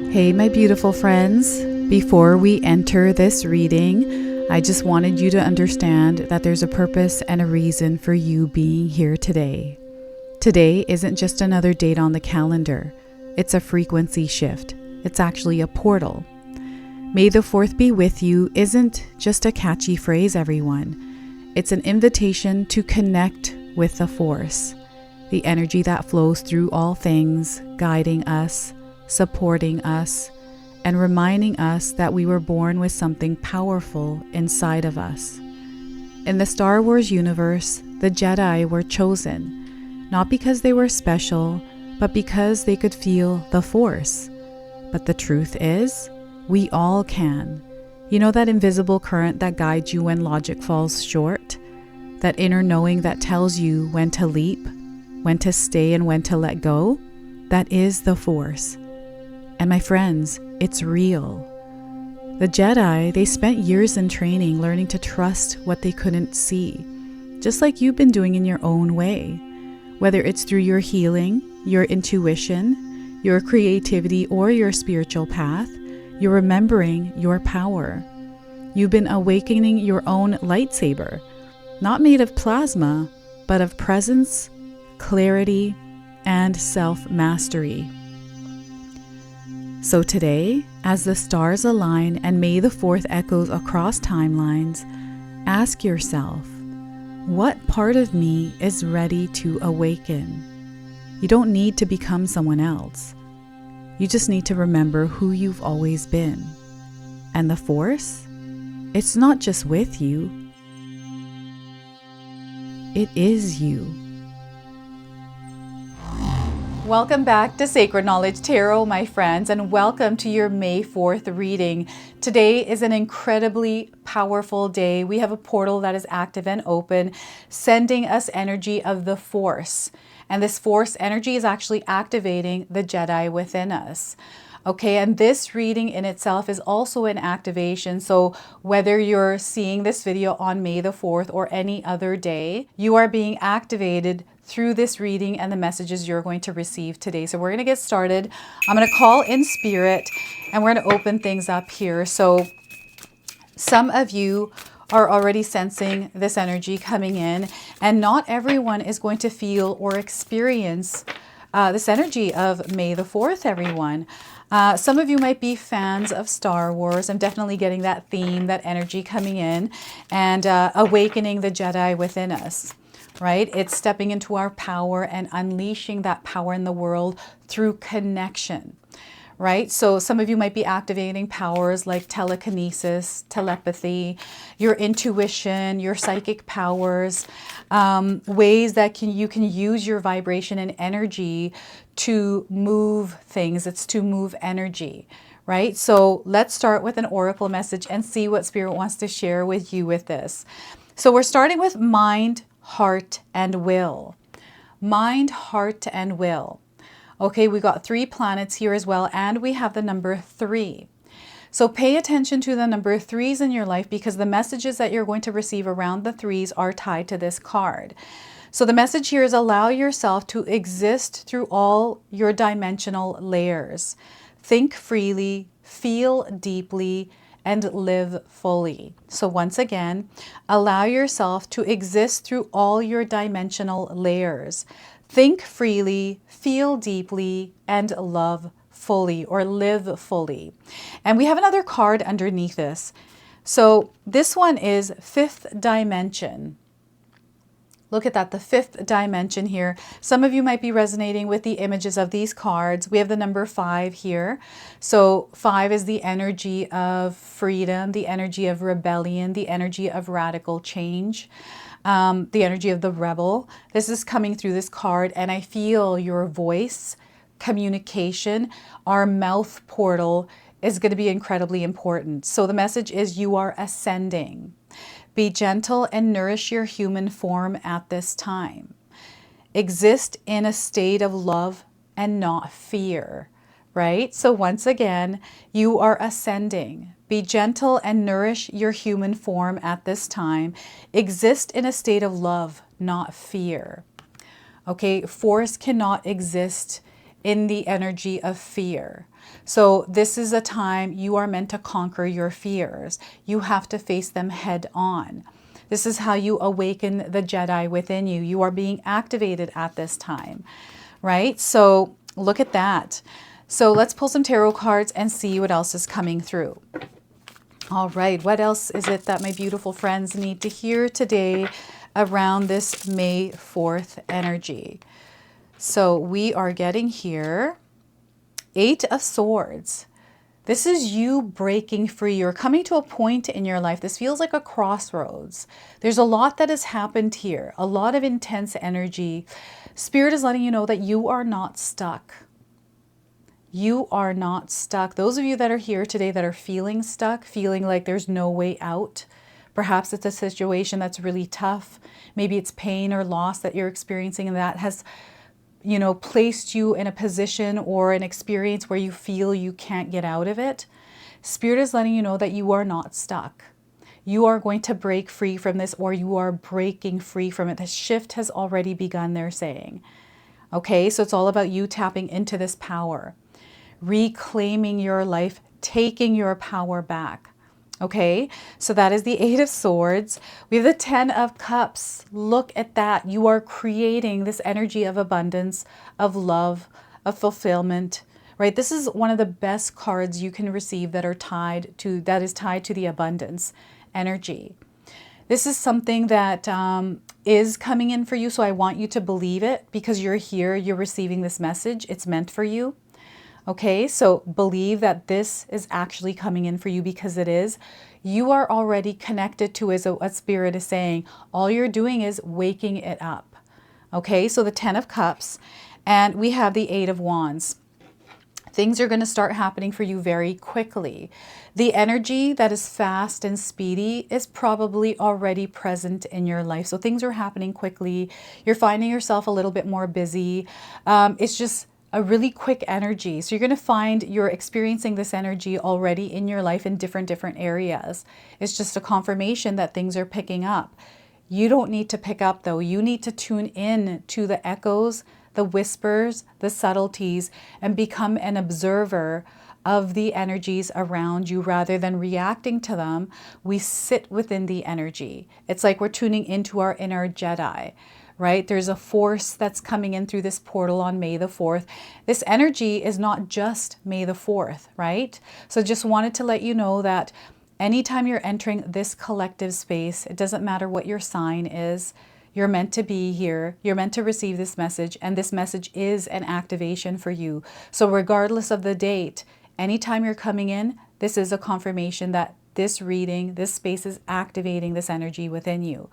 Hey, my beautiful friends. Before we enter this reading, I just wanted you to understand that there's a purpose and a reason for you being here today. Today isn't just another date on the calendar. It's a frequency shift. It's actually a portal. May the 4th be with you isn't just a catchy phrase, everyone. It's an invitation to connect with the force, the energy that flows through all things, guiding us, supporting us, and reminding us that we were born with something powerful inside of us. In the Star Wars universe, the Jedi were chosen, not because they were special, but because they could feel the Force. But the truth is, we all can. You know that invisible current that guides you when logic falls short? That inner knowing that tells you when to leap, when to stay, and when to let go? That is the Force. And my friends, it's real. The Jedi, they spent years in training learning to trust what they couldn't see, just like you've been doing in your own way. Whether it's through your healing, your intuition, your creativity, or your spiritual path, you're remembering your power. You've been awakening your own lightsaber, not made of plasma, but of presence, clarity, and self-mastery. So today, as the stars align and May the 4th echoes across timelines, ask yourself, what part of me is ready to awaken? You don't need to become someone else. You just need to remember who you've always been. And the Force? It's not just with you. It is you. Welcome back to Sacred Knowledge Tarot, my friends, and welcome to your May 4th reading. Today is an incredibly powerful day. We have a portal that is active and open, sending us energy of the Force. And this Force energy is actually activating the Jedi within us. Okay, and this reading in itself is also an activation. So whether you're seeing this video on May the 4th or any other day, you are being activated through this reading and the messages you're going to receive today. So we're going to get started. I'm going to call in spirit and we're going to open things up here. So some of you are already sensing this energy coming in, and not everyone is going to feel or experience this energy of May the 4th, everyone. Some of you might be fans of Star Wars. I'm definitely getting that theme, that energy coming in and awakening the Jedi within us. Right? It's stepping into our power and unleashing that power in the world through connection, right? So some of you might be activating powers like telekinesis, telepathy, your intuition, your psychic powers, ways that you can use your vibration and energy to move things. It's to move energy, right? So let's start with an oracle message and see what Spirit wants to share with you with this. So we're starting with mind, heart, and will. Mind, heart, and will. Okay, we got 3 planets here as well, and we have the number 3. So pay attention to the number 3s in your life, because the messages that you're going to receive around the 3s are tied to this card. So the message here is allow yourself to exist through all your dimensional layers. Think freely, feel deeply, and live fully. So once again, allow yourself to exist through all your dimensional layers. Think freely, feel deeply, and love fully, or live fully. And we have another card underneath this. So this one is 5th dimension. Look at that, the 5th dimension here. Some of you might be resonating with the images of these cards. We have the number 5 here. So 5 is the energy of freedom, the energy of rebellion, the energy of radical change, the energy of the rebel. This is coming through this card, and I feel your voice, communication, our mouth portal is going to be incredibly important. So the message is you are ascending. Be gentle and nourish your human form at this time. Exist in a state of love and not fear, right? So once again, you are ascending. Be gentle and nourish your human form at this time. Exist in a state of love, not fear. Okay, Force cannot exist in the energy of fear. So this is a time you are meant to conquer your fears. You have to face them head on. This is how you awaken the Jedi within you. You are being activated at this time, right? So look at that. So let's pull some tarot cards and see what else is coming through. All right, what else is it that my beautiful friends need to hear today around this May 4th energy? So we are getting here 8 of Swords. This is you breaking free. You're coming to a point in your life. This feels like a crossroads. There's a lot that has happened here, a lot of intense energy. Spirit is letting you know that you are not stuck. You are not stuck. Those of you that are here today that are feeling stuck, feeling like there's no way out, perhaps it's a situation that's really tough. Maybe it's pain or loss that you're experiencing and that has, you know, placed you in a position or an experience where you feel you can't get out of it. Spirit is letting you know that you are not stuck. You are going to break free from this, or you are breaking free from it. The shift has already begun, they're saying. Okay, so it's all about you tapping into this power, reclaiming your life, taking your power back. Okay, so that is the 8 of Swords. We have the 10 of Cups. Look at that. You are creating this energy of abundance, of love, of fulfillment, right? This is one of the best cards you can receive that is tied to the abundance energy. This is something that is coming in for you. So I want you to believe it because you're here, you're receiving this message. It's meant for you. Okay, so believe that this is actually coming in for you because it is. You are already connected to what Spirit is saying. All you're doing is waking it up. Okay, so the 10 of Cups, and we have the 8 of Wands. Things are going to start happening for you very quickly. The energy that is fast and speedy is probably already present in your life. So things are happening quickly. You're finding yourself a little bit more busy. It's just a really quick energy. So you're going to find you're experiencing this energy already in your life in different areas. It's just a confirmation that things are picking up. You don't need to pick up though. You need to tune in to the echoes, the whispers, the subtleties, and become an observer of the energies around you rather than reacting to them. We sit within the energy. It's like we're tuning into our inner Jedi. Right? There's a force that's coming in through this portal on May the 4th. This energy is not just May the 4th, right? So just wanted to let you know that anytime you're entering this collective space, it doesn't matter what your sign is, you're meant to be here. You're meant to receive this message, and this message is an activation for you. So regardless of the date, anytime you're coming in, this is a confirmation that this reading, this space is activating this energy within you.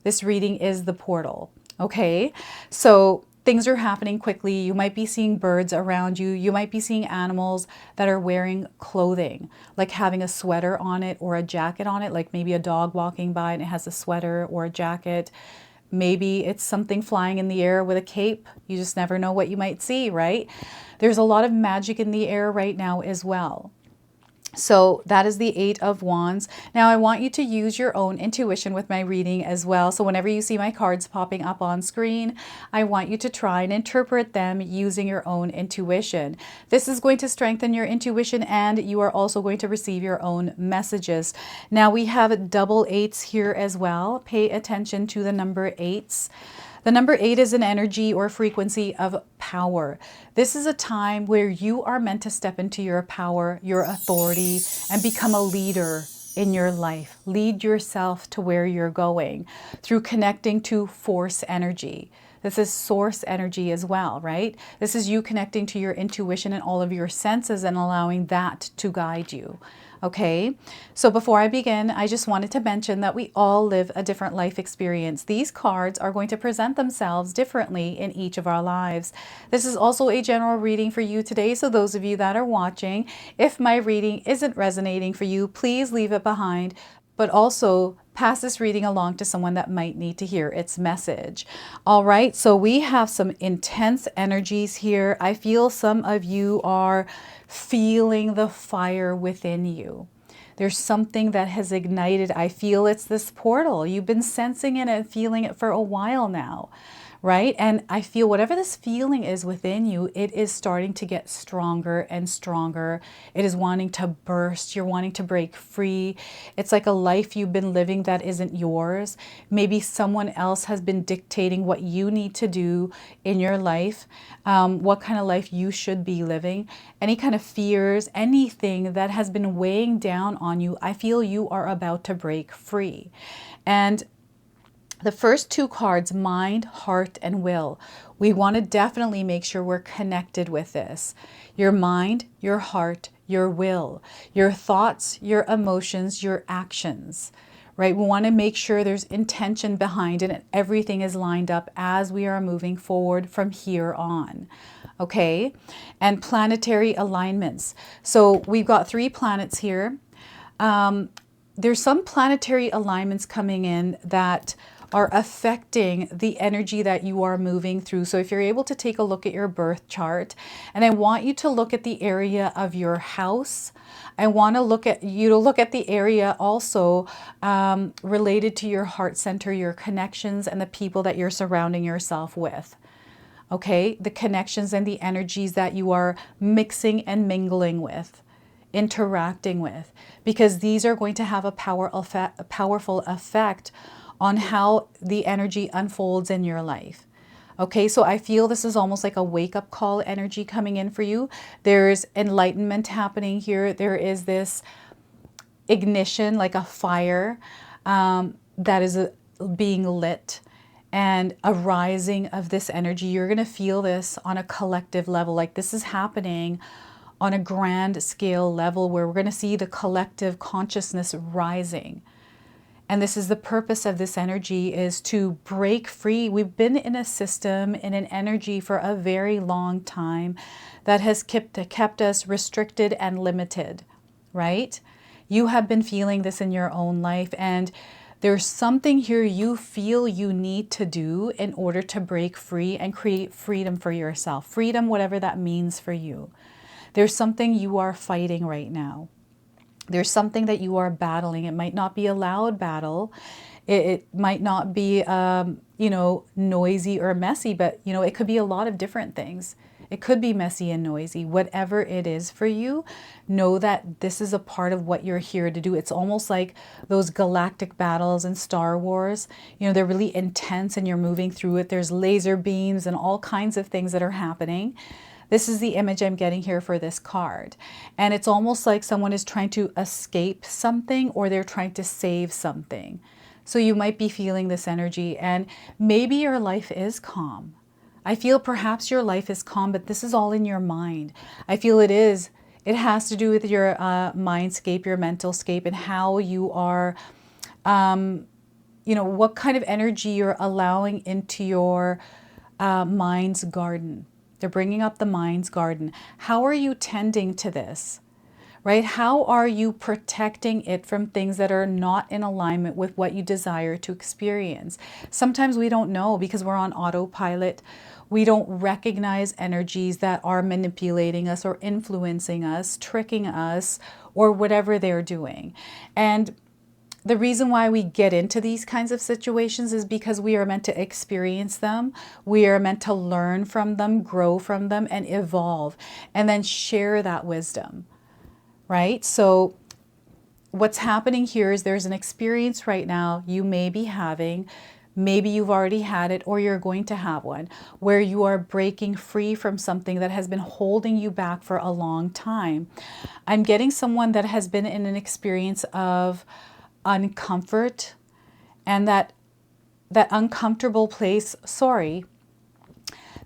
This reading is the portal. Okay, so things are happening quickly. You might be seeing birds around you. You might be seeing animals that are wearing clothing, like having a sweater on it or a jacket on it, like maybe a dog walking by and it has a sweater or a jacket. Maybe it's something flying in the air with a cape. You just never know what you might see, right? There's a lot of magic in the air right now as well. So that is the 8 of Wands. Now I want you to use your own intuition with my reading as well. So whenever you see my cards popping up on screen, I want you to try and interpret them using your own intuition. This is going to strengthen your intuition, and you are also going to receive your own messages. Now we have double 8s here as well. Pay attention to the number 8s. The number 8 is an energy or frequency of power. This is a time where you are meant to step into your power, your authority, and become a leader in your life. Lead yourself to where you're going through connecting to force energy. This is source energy as well, right? This is you connecting to your intuition and all of your senses and allowing that to guide you. Okay, so before I begin, I just wanted to mention that we all live a different life experience. These cards are going to present themselves differently in each of our lives. This is also a general reading for you today, so those of you that are watching, if my reading isn't resonating for you, please leave it behind, but also pass this reading along to someone that might need to hear its message. All right, so we have some intense energies here. I feel some of you are feeling the fire within you. There's something that has ignited. I feel it's this portal. You've been sensing it and feeling it for a while now, right? And I feel whatever this feeling is within you, it is starting to get stronger and stronger. It is wanting to burst. You're wanting to break free. It's like a life you've been living that isn't yours. Maybe someone else has been dictating what you need to do in your life, what kind of life you should be living. Any kind of fears, anything that has been weighing down on you, I feel you are about to break free. And the first two cards, mind, heart, and will, we want to definitely make sure we're connected with this. Your mind, your heart, your will, your thoughts, your emotions, your actions, right? We want to make sure there's intention behind it and everything is lined up as we are moving forward from here on. Okay? And planetary alignments. So we've got 3 planets here. There's some planetary alignments coming in that are affecting the energy that you are moving through. So if you're able to take a look at your birth chart, and I want you to look at the area of your house. I want to look at you to look at the area also related to your heart center, your connections, and the people that you're surrounding yourself with. Okay, the connections and the energies that you are mixing and mingling with, interacting with, because these are going to have a powerful effect on how the energy unfolds in your life. Okay, so I feel this is almost like a wake-up call energy coming in for you. There's enlightenment happening here. There is this ignition, like a fire that is being lit, and a rising of this energy. You're going to feel this on a collective level. Like this is happening on a grand scale level where we're going to see the collective consciousness rising. And this is the purpose of this energy, is to break free. We've been in a system, in an energy for a very long time that has kept us restricted and limited, right? You have been feeling this in your own life, and there's something here you feel you need to do in order to break free and create freedom for yourself. Freedom, whatever that means for you. There's something you are fighting right now. There's something that you are battling. It might not be a loud battle. It might not be, you know, noisy or messy, but, you know, it could be a lot of different things. It could be messy and noisy. Whatever it is for you, know that this is a part of what you're here to do. It's almost like those galactic battles in Star Wars. You know, they're really intense and you're moving through it. There's laser beams and all kinds of things that are happening. This is the image I'm getting here for this card. And it's almost like someone is trying to escape something, or they're trying to save something. So you might be feeling this energy, and maybe your life is calm. I feel perhaps your life is calm, but this is all in your mind. I feel it is. It has to do with your mindscape, your mental scape, and how you are, you know, what kind of energy you're allowing into your mind's garden. They're bringing up the mind's garden. How are you tending to this, right? How are you protecting it from things that are not in alignment with what you desire to experience? Sometimes we don't know because we're on autopilot. We don't recognize energies that are manipulating us or influencing us, tricking us, or whatever they're doing. And the reason why we get into these kinds of situations is because we are meant to experience them. We are meant to learn from them, grow from them, and evolve, and then share that wisdom, right? So what's happening here is there's an experience right now you may be having. Maybe you've already had it, or you're going to have one, where you are breaking free from something that has been holding you back for a long time. I'm getting someone that has been in an experience of uncomfort, and that uncomfortable place,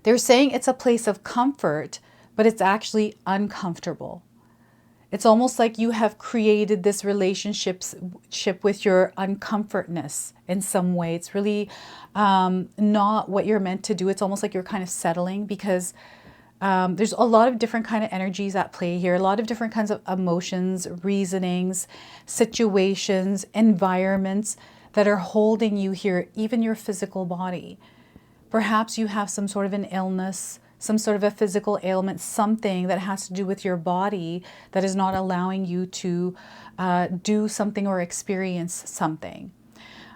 they're saying it's a place of comfort, but it's actually uncomfortable. It's almost like you have created this relationship with your uncomfortness in some way. It's really not what you're meant to do. It's almost like you're kind of settling, because there's a lot of different kind of energies at play here, a lot of different kinds of emotions, reasonings, situations, environments that are holding you here, even your physical body. Perhaps you have some sort of an illness, some sort of a physical ailment, something that has to do with your body that is not allowing you to do something or experience something.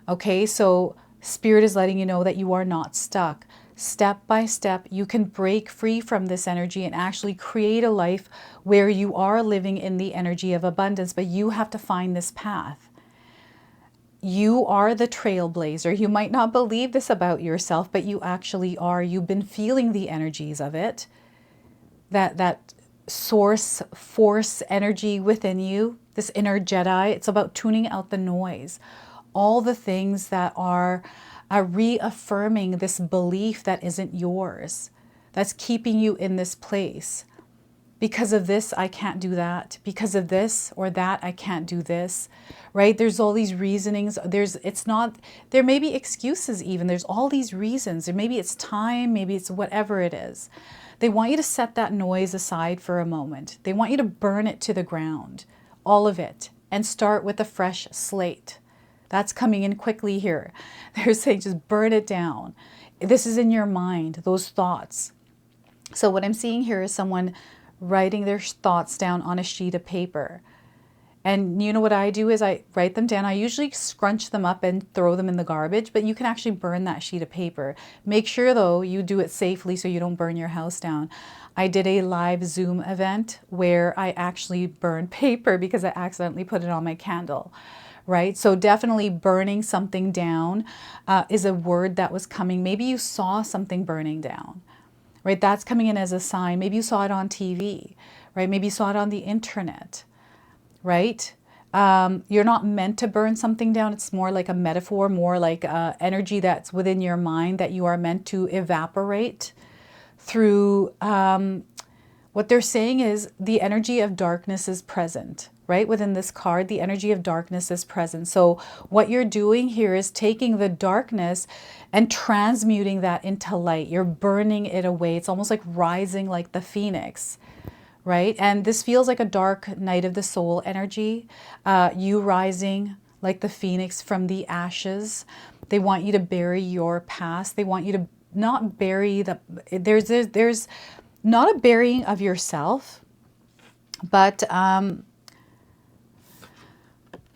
Okay, so Spirit is letting you know that you are not stuck. step by step, you can break free from this energy and actually create a life where you are living in the energy of abundance. But you have to find this path. You are the trailblazer. You might not believe this about yourself, but you actually are. You've been feeling the energies of it. That source, force energy within you, this inner Jedi. It's about tuning out the noise. All the things that are reaffirming this belief that isn't yours, that's keeping you in this place. Because of this, I can't do that. Because of this or that, I can't do this, right? There's all these reasonings. There may be excuses even. There's all these reasons. Or maybe it's time, maybe it's whatever it is. They want you to set that noise aside for a moment. They want you to burn it to the ground, all of it, and start with a fresh slate. That's coming in quickly here. They're saying just burn it down. This is in your mind, those thoughts. So what I'm seeing here is someone writing their thoughts down on a sheet of paper. And you know what I do is I write them down. I usually scrunch them up and throw them in the garbage, but you can actually burn that sheet of paper. Make sure though you do it safely so you don't burn your house down. I did a live Zoom event where I actually burned paper because I accidentally put it on my candle. Right? So definitely burning something down is a word that was coming. Maybe you saw something burning down, right? That's coming in as a sign. Maybe you saw it on TV, right? Maybe you saw it on the internet, right? You're not meant to burn something down. It's more like a metaphor, more like energy that's within your mind that you are meant to evaporate through. What they're saying is the energy of darkness is present. Right? Within this card, the energy of darkness is present. So what you're doing here is taking the darkness and transmuting that into light. You're burning it away. It's almost like rising like the phoenix, right? And this feels like a dark night of the soul energy. You rising like the phoenix from the ashes. They want you to bury your past. They want you to not bury there's not a burying of yourself, but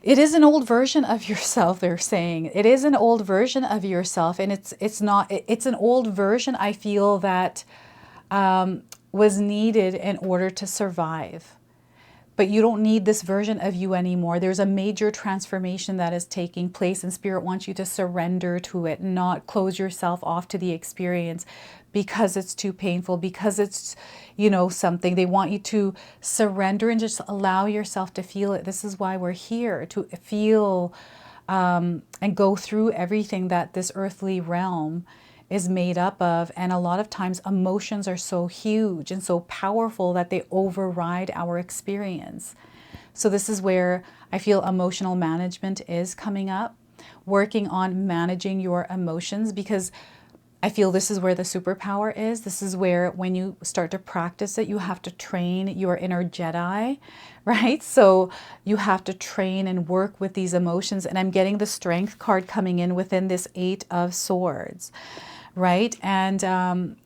it is an old version of yourself, they're saying. It is an old version of yourself, and it's an old version, I feel, that was needed in order to survive. But you don't need this version of you anymore. There's a major transformation that is taking place, and Spirit wants you to surrender to it, not close yourself off to the experience because it's too painful, because it's, something. They want you to surrender and just allow yourself to feel it. This is why we're here, to feel and go through everything that this earthly realm is made up of. And a lot of times emotions are so huge and so powerful that they override our experience. So this is where I feel emotional management is coming up, working on managing your emotions, because I feel this is where the superpower is. This is where, when you start to practice it, you have to train your inner Jedi, right? So you have to train and work with these emotions. And I'm getting the Strength card coming in within this 8 of Swords, right? And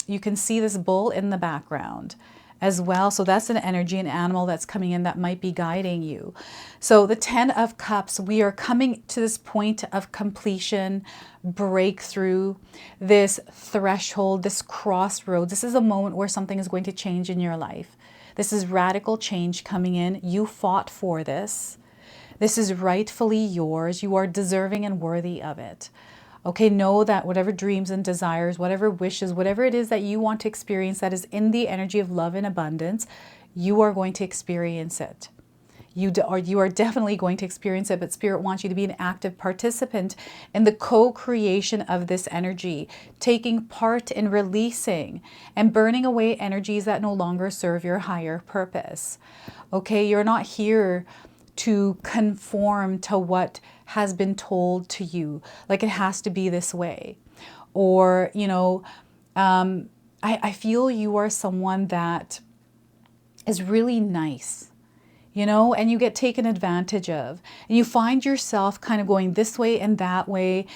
you can see this bull in the background as well. So that's an energy, an animal that's coming in that might be guiding you. So the 10 of Cups, we are coming to this point of completion, breakthrough, this threshold, this crossroad. This is a moment where something is going to change in your life. This is radical change coming in. You fought for this. This is rightfully yours. You are deserving and worthy of it. Okay, know that whatever dreams and desires, whatever wishes, whatever it is that you want to experience that is in the energy of love and abundance, you are going to experience it. You are definitely going to experience it, but Spirit wants you to be an active participant in the co-creation of this energy, taking part in releasing and burning away energies that no longer serve your higher purpose. Okay, you're not here to conform to what has been told to you, like it has to be this way. Or, I feel you are someone that is really nice, and you get taken advantage of. And you find yourself kind of going this way and that way,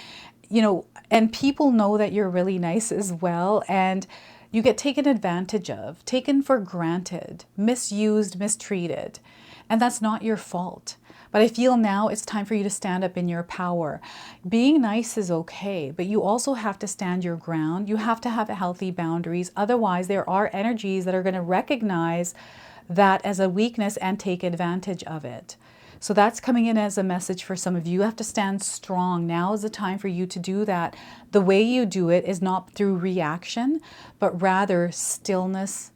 and people know that you're really nice as well. And you get taken advantage of, taken for granted, misused, mistreated. And that's not your fault. But I feel now it's time for you to stand up in your power. Being nice is okay, but you also have to stand your ground. You have to have healthy boundaries. Otherwise, there are energies that are going to recognize that as a weakness and take advantage of it. So that's coming in as a message for some of you. You have to stand strong. Now is the time for you to do that. The way you do it is not through reaction, but rather stillness,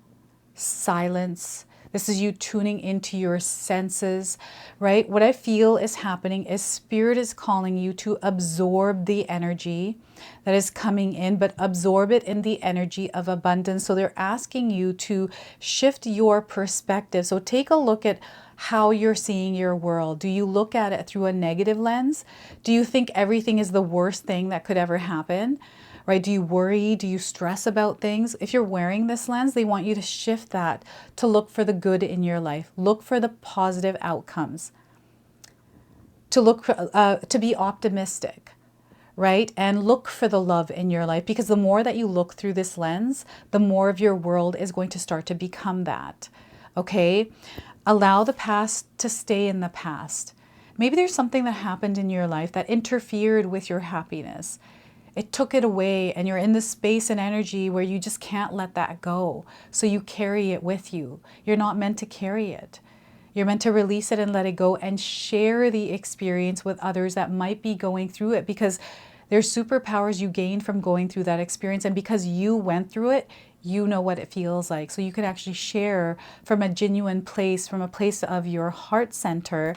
silence. This is you tuning into your senses, right? What I feel is happening is Spirit is calling you to absorb the energy that is coming in, but absorb it in the energy of abundance. So they're asking you to shift your perspective. So take a look at how you're seeing your world. Do you look at it through a negative lens? Do you think everything is the worst thing that could ever happen? Right? Do you worry? Do you stress about things? If you're wearing this lens, they want you to shift that to look for the good in your life. Look for the positive outcomes. To look to be optimistic, right? And look for the love in your life, because the more that you look through this lens, the more of your world is going to start to become that. Okay? Allow the past to stay in the past. Maybe there's something that happened in your life that interfered with your happiness. It took it away, and you're in this space and energy where you just can't let that go. So you carry it with you. You're not meant to carry it. You're meant to release it and let it go and share the experience with others that might be going through it, because there's superpowers you gain from going through that experience. And because you went through it, you know what it feels like. So you can actually share from a genuine place, from a place of your heart center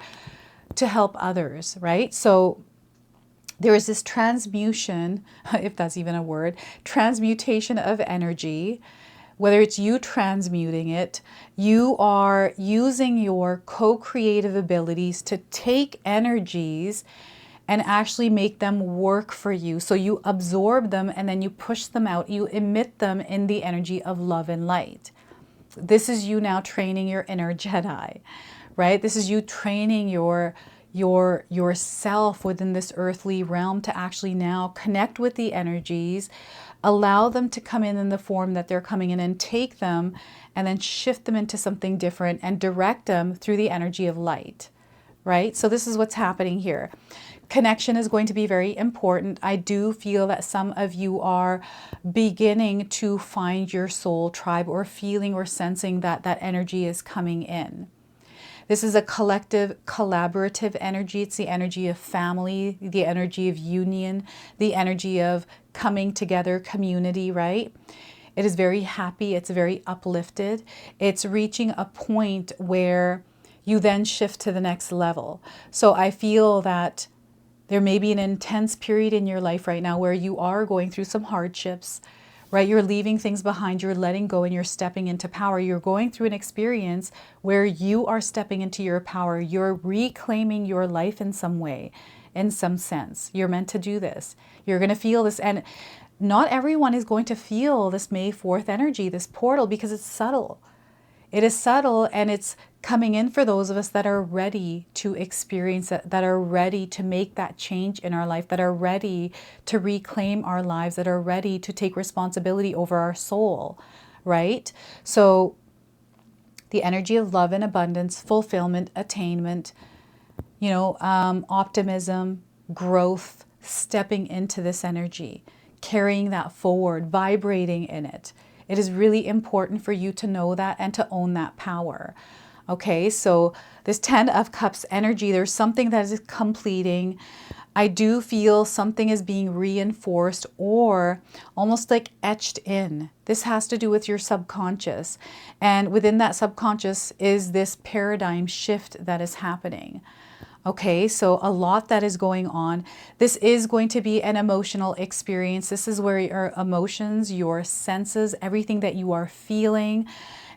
to help others, right? So there is this transmutation, if that's even a word, transmutation of energy. Whether it's you transmuting it, you are using your co-creative abilities to take energies and actually make them work for you. So you absorb them and then you push them out. You emit them in the energy of love and light. This is you now training your inner Jedi, right? This is you training yourself within this earthly realm to actually now connect with the energies, allow them to come in the form that they're coming in, and take them and then shift them into something different and direct them through the energy of light, right? So this is what's happening here. Connection is going to be very important. I do feel that some of you are beginning to find your soul tribe, or feeling or sensing that that energy is coming in. This is a collective, collaborative energy. It's the energy of family, the energy of union, the energy of coming together, community, right? It is very happy. It's very uplifted. It's reaching a point where you then shift to the next level. So I feel that there may be an intense period in your life right now where you are going through some hardships, right? You're leaving things behind, you're letting go, and you're stepping into power. You're going through an experience where you are stepping into your power. You're reclaiming your life in some way, in some sense. You're meant to do this. You're going to feel this. And not everyone is going to feel this May 4th energy, this portal, because it's subtle. It is subtle, and it's coming in for those of us that are ready to experience it, that are ready to make that change in our life, that are ready to reclaim our lives, that are ready to take responsibility over our soul, right? So the energy of love and abundance, fulfillment, attainment, optimism, growth, stepping into this energy, carrying that forward, vibrating in it. It is really important for you to know that and to own that power. Okay, so this 10 of Cups energy, there's something that is completing. I do feel something is being reinforced or almost like etched in. This has to do with your subconscious. And within that subconscious is this paradigm shift that is happening. Okay, so a lot that is going on. This is going to be an emotional experience. This is where your emotions, your senses, everything that you are feeling,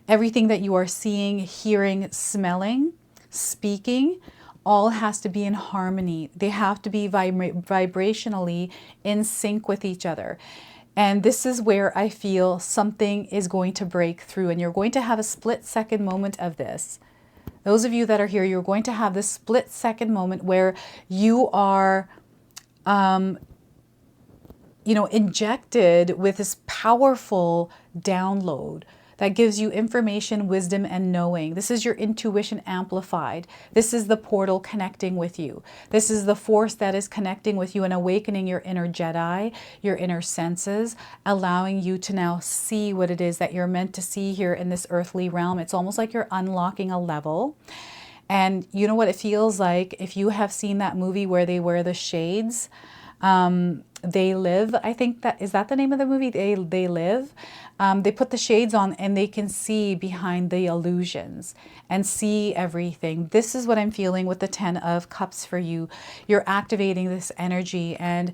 everything that you are seeing, hearing, smelling, speaking, all has to be in harmony. They have to be vibrationally in sync with each other. And this is where I feel something is going to break through, and you're going to have a split-second moment of this. Those of you that are here, you're going to have this split-second moment where you are, injected with this powerful download. that gives you information, wisdom, and knowing. This is your intuition amplified. This is the portal connecting with you. This is the force that is connecting with you and awakening your inner Jedi, your inner senses, allowing you to now see what it is that you're meant to see here in this earthly realm. It's almost like you're unlocking a level. And you know what it feels like? If you have seen that movie where they wear the shades, They Live, I think is that the name of the movie? They Live. They put the shades on and they can see behind the illusions and see everything. This is what I'm feeling with the 10 of Cups for you. You're activating this energy, and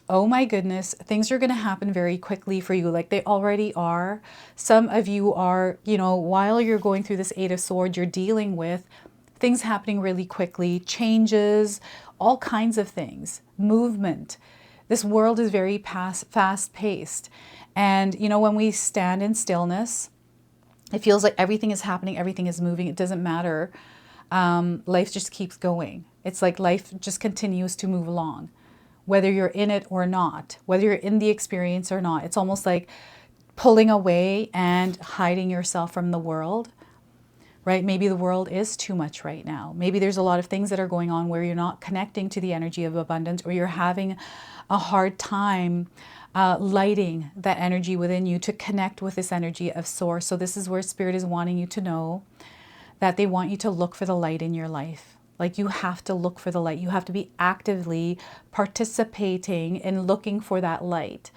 oh my goodness, things are going to happen very quickly for you, like they already are. Some of you are, you know, while you're going through this Eight of Swords, you're dealing with things happening really quickly, changes, all kinds of things, movement. This world is very fast-paced. And, you know, when we stand in stillness, it feels like everything is happening, everything is moving. It doesn't matter. Life just keeps going. It's like life just continues to move along, whether you're in it or not, whether you're in the experience or not. It's almost like pulling away and hiding yourself from the world. Right? Maybe the world is too much right now. Maybe there's a lot of things that are going on where you're not connecting to the energy of abundance, or you're having a hard time lighting that energy within you to connect with this energy of source. So this is where Spirit is wanting you to know that they want you to look for the light in your life. Like, you have to look for the light. You have to be actively participating in looking for that light.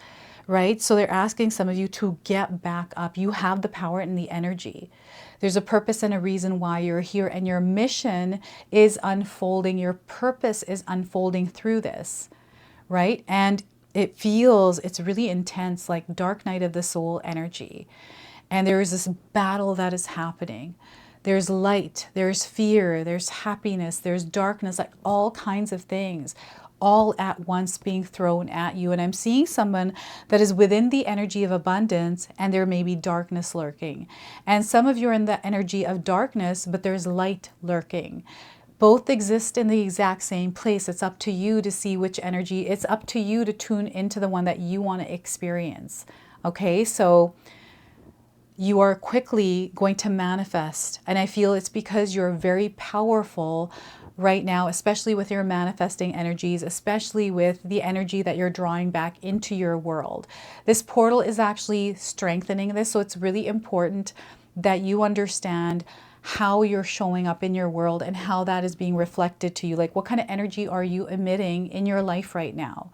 Right? So they're asking some of you to get back up. You have the power and the energy. There's a purpose and a reason why you're here, and your mission is unfolding. Your purpose is unfolding through this, right? And it's really intense, like dark night of the soul energy. And there is this battle that is happening. There's light, there's fear, there's happiness, there's darkness, like all kinds of things, all at once being thrown at you. And I'm seeing someone that is within the energy of abundance, and there may be darkness lurking. And some of you are in the energy of darkness, but there's light lurking. Both exist in the exact same place. It's up to you to see which energy. It's up to you to tune into the one that you want to experience. Okay, so you are quickly going to manifest. And I feel it's because you're very powerful right now, especially with your manifesting energies, especially with the energy that you're drawing back into your world. This portal is actually strengthening this. So it's really important that you understand how you're showing up in your world and how that is being reflected to you. Like, what kind of energy are you emitting in your life right now?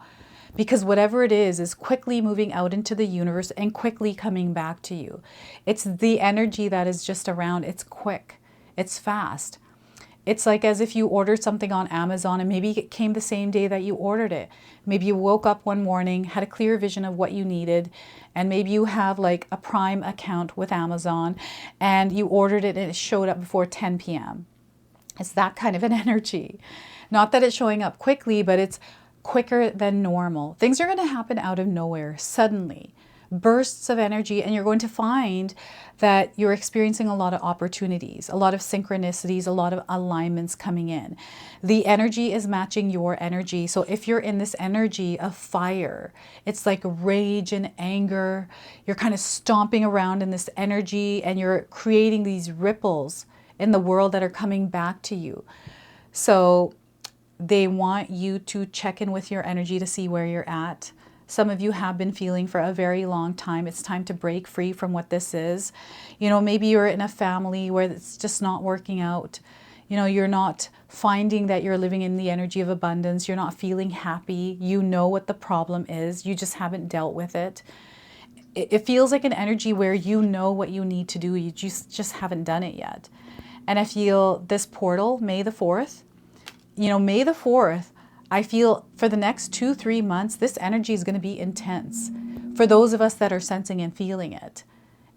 Because whatever it is quickly moving out into the universe and quickly coming back to you. It's the energy that is just around. It's quick. It's fast. It's like as if you ordered something on Amazon and maybe it came the same day that you ordered it. Maybe you woke up one morning, had a clear vision of what you needed, and maybe you have like a Prime account with Amazon and you ordered it and it showed up before 10 p.m. It's that kind of an energy. Not that it's showing up quickly, but it's quicker than normal. Things are going to happen out of nowhere, suddenly. Bursts of energy, and you're going to find that you're experiencing a lot of opportunities, a lot of synchronicities, a lot of alignments coming in. The energy is matching your energy. So if you're in this energy of fire, it's like rage and anger. You're kind of stomping around in this energy and you're creating these ripples in the world that are coming back to you. So they want you to check in with your energy to see where you're at. Some of you have been feeling for a very long time. It's time to break free from what this is. You know, maybe you're in a family where it's just not working out. You know, you're not finding that you're living in the energy of abundance. You're not feeling happy. You know what the problem is. You just haven't dealt with it. It feels like an energy where you know what you need to do. You just haven't done it yet. And I feel this portal, May the 4th, you know, May the 4th, I feel for the next 2-3 months, this energy is going to be intense for those of us that are sensing and feeling it.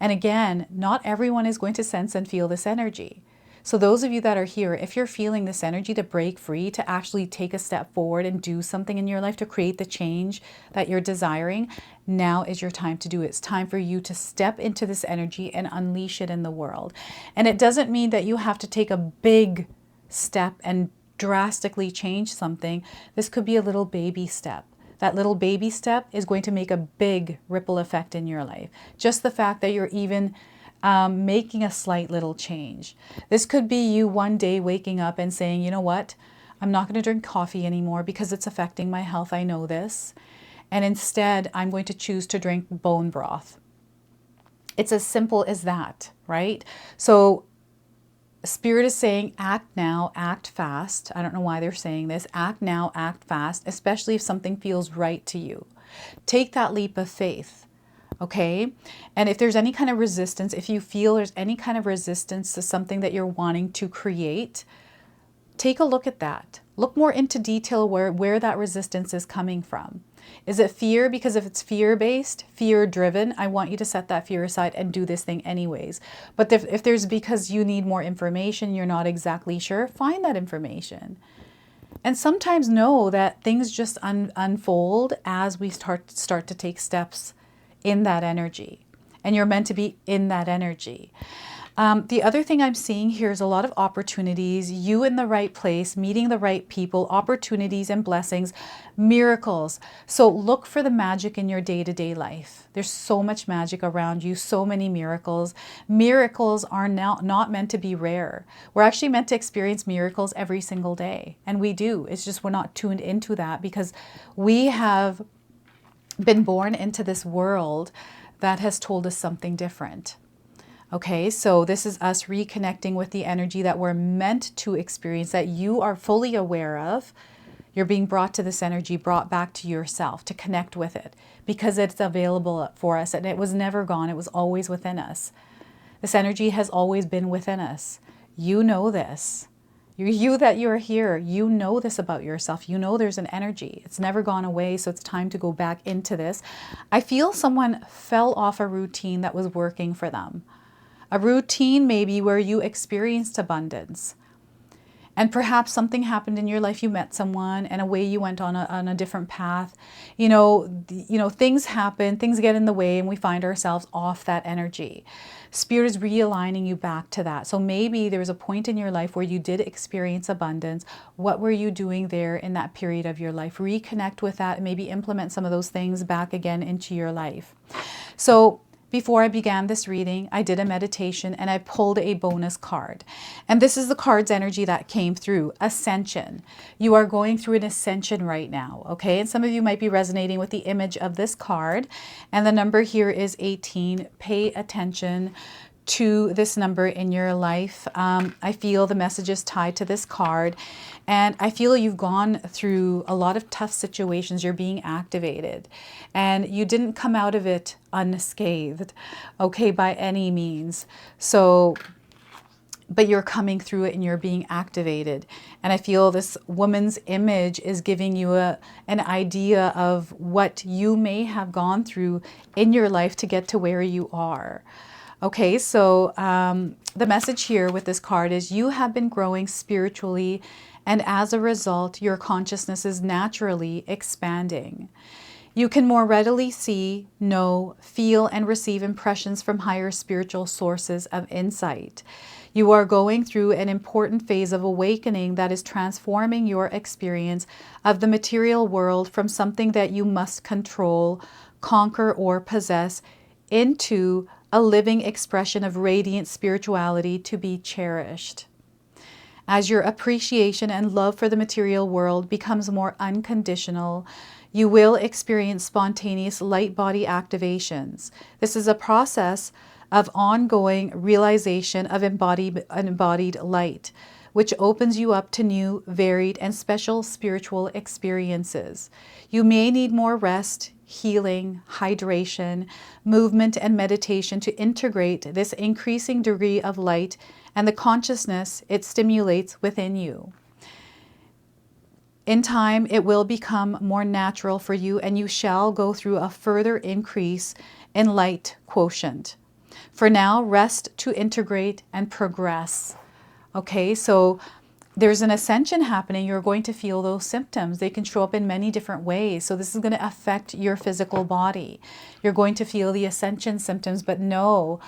And again, not everyone is going to sense and feel this energy. So those of you that are here, if you're feeling this energy to break free, to actually take a step forward and do something in your life to create the change that you're desiring, now is your time to do it. It's time for you to step into this energy and unleash it in the world. And it doesn't mean that you have to take a big step and drastically change something. This could be a little baby step. That little baby step is going to make a big ripple effect in your life. Just the fact that you're even making a slight little change. This could be you one day waking up and saying, you know what, I'm not going to drink coffee anymore because it's affecting my health. I know this. And instead, I'm going to choose to drink bone broth. It's as simple as that, right? So Spirit is saying, act now, act fast. I don't know why they're saying this. Act now, act fast, especially if something feels right to you. Take that leap of faith, okay? And if there's any kind of resistance, if you feel there's any kind of resistance to something that you're wanting to create, take a look at that. Look more into detail where that resistance is coming from. Is it fear? Because if it's fear-based, fear-driven, I want you to set that fear aside and do this thing anyways. But if there's because you need more information, you're not exactly sure, find that information. And sometimes know that things just unfold as we start to take steps in that energy. And you're meant to be in that energy. The other thing I'm seeing here is a lot of opportunities, you in the right place, meeting the right people, opportunities and blessings, miracles. So look for the magic in your day-to-day life. There's so much magic around you, so many miracles. Miracles are now not meant to be rare. We're actually meant to experience miracles every single day. And we do. It's just we're not tuned into that because we have been born into this world that has told us something different. Okay, so this is us reconnecting with the energy that we're meant to experience, that you are fully aware of. You're being brought to this energy, brought back to yourself to connect with it because it's available for us and it was never gone. It was always within us. This energy has always been within us. You know this. You that you're here, you know this about yourself. You know there's an energy. It's never gone away, so it's time to go back into this. I feel someone fell off a routine that was working for them. A routine maybe where you experienced abundance. And perhaps something happened in your life, you met someone and away you went on a different path. You know, things happen, things get in the way and we find ourselves off that energy. Spirit is realigning you back to that. So maybe there was a point in your life where you did experience abundance. What were you doing there in that period of your life? Reconnect with that and maybe implement some of those things back again into your life. So before I began this reading, I did a meditation and I pulled a bonus card. And this is the card's energy that came through, Ascension. You are going through an ascension right now, okay? And some of you might be resonating with the image of this card. And the number here is 18. Pay attention to this number in your life. I feel the message is tied to this card. And I feel you've gone through a lot of tough situations. You're being activated. And you didn't come out of it unscathed, okay, by any means. So, but you're coming through it and you're being activated. And I feel this woman's image is giving you an idea of what you may have gone through in your life to get to where you are. Okay, so the message here with this card is you have been growing spiritually, and as a result, your consciousness is naturally expanding. You can more readily see, know, feel, and receive impressions from higher spiritual sources of insight. You are going through an important phase of awakening that is transforming your experience of the material world from something that you must control, conquer, or possess into a living expression of radiant spirituality to be cherished. As your appreciation and love for the material world becomes more unconditional, you will experience spontaneous light body activations. This is a process of ongoing realization of embodied light, which opens you up to new, varied, and special spiritual experiences. You may need more rest, healing, hydration, movement, and meditation to integrate this increasing degree of light and the consciousness it stimulates within you. In time, it will become more natural for you and you shall go through a further increase in light quotient. For now, rest to integrate and progress. Okay, so there's an ascension happening. You're going to feel those symptoms. They can show up in many different ways. So this is going to affect your physical body. You're going to feel the ascension symptoms, but know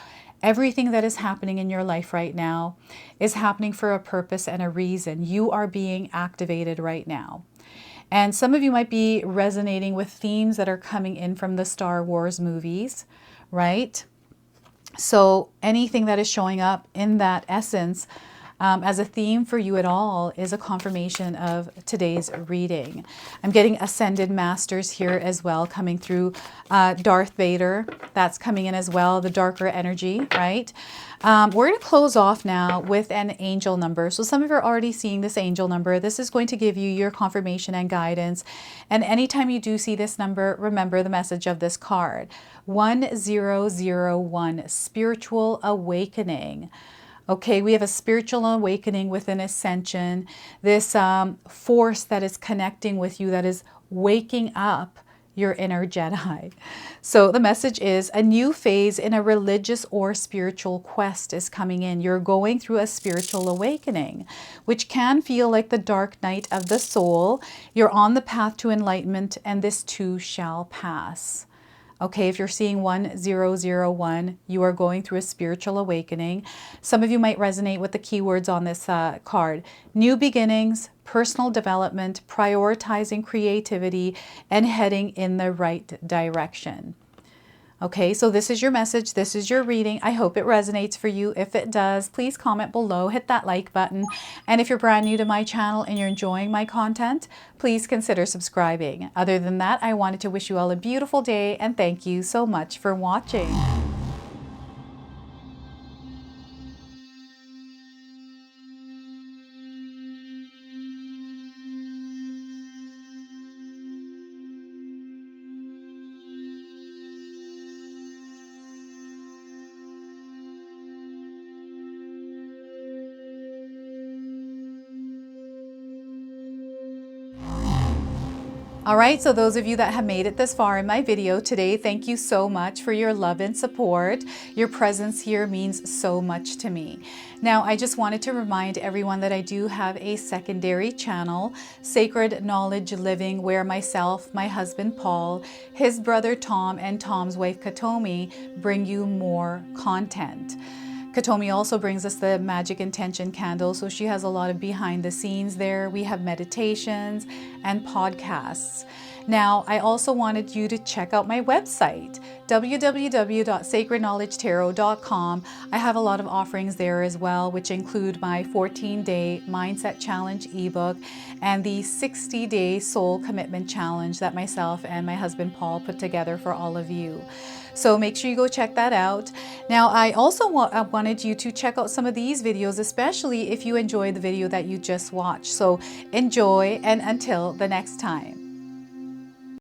everything that is happening in your life right now is happening for a purpose and a reason. You are being activated right now. And some of you might be resonating with themes that are coming in from the Star Wars movies, right? So anything that is showing up in that essence as a theme for you at all is a confirmation of today's reading. I'm getting Ascended Masters here as well, coming through. Darth Vader, that's coming in as well, the darker energy, right? We're going to close off now with an angel number. So some of you are already seeing this angel number. This is going to give you your confirmation and guidance. And anytime you do see this number, remember the message of this card. 1001, spiritual awakening. Okay, we have a spiritual awakening with an ascension, this force that is connecting with you, that is waking up your inner Jedi. So the message is a new phase in a religious or spiritual quest is coming in. You're going through a spiritual awakening, which can feel like the dark night of the soul. You're on the path to enlightenment, and this too shall pass. Okay, if you're seeing 1001, you are going through a spiritual awakening. Some of you might resonate with the keywords on this card. New beginnings, personal development, prioritizing creativity, and heading in the right direction. Okay, so this is your message. This is your reading. I hope it resonates for you. If it does, please comment below, hit that like button. And if you're brand new to my channel and you're enjoying my content, please consider subscribing. Other than that, I wanted to wish you all a beautiful day and thank you so much for watching. All right, so those of you that have made it this far in my video today, thank you so much for your love and support. Your presence here means so much to me. Now, I just wanted to remind everyone that I do have a secondary channel, Sacred Knowledge Living, where myself, my husband Paul, his brother Tom, and Tom's wife Katomi bring you more content. Katomi also brings us the Magic Intention candle, so she has a lot of behind the scenes there. We have meditations and podcasts. Now, I also wanted you to check out my website, www.sacredknowledgetarot.com. I have a lot of offerings there as well, which include my 14-day Mindset Challenge ebook and the 60-day Soul Commitment Challenge that myself and my husband Paul put together for all of you. So make sure you go check that out. Now, I also wanted you to check out some of these videos, especially if you enjoyed the video that you just watched. So enjoy, and until the next time.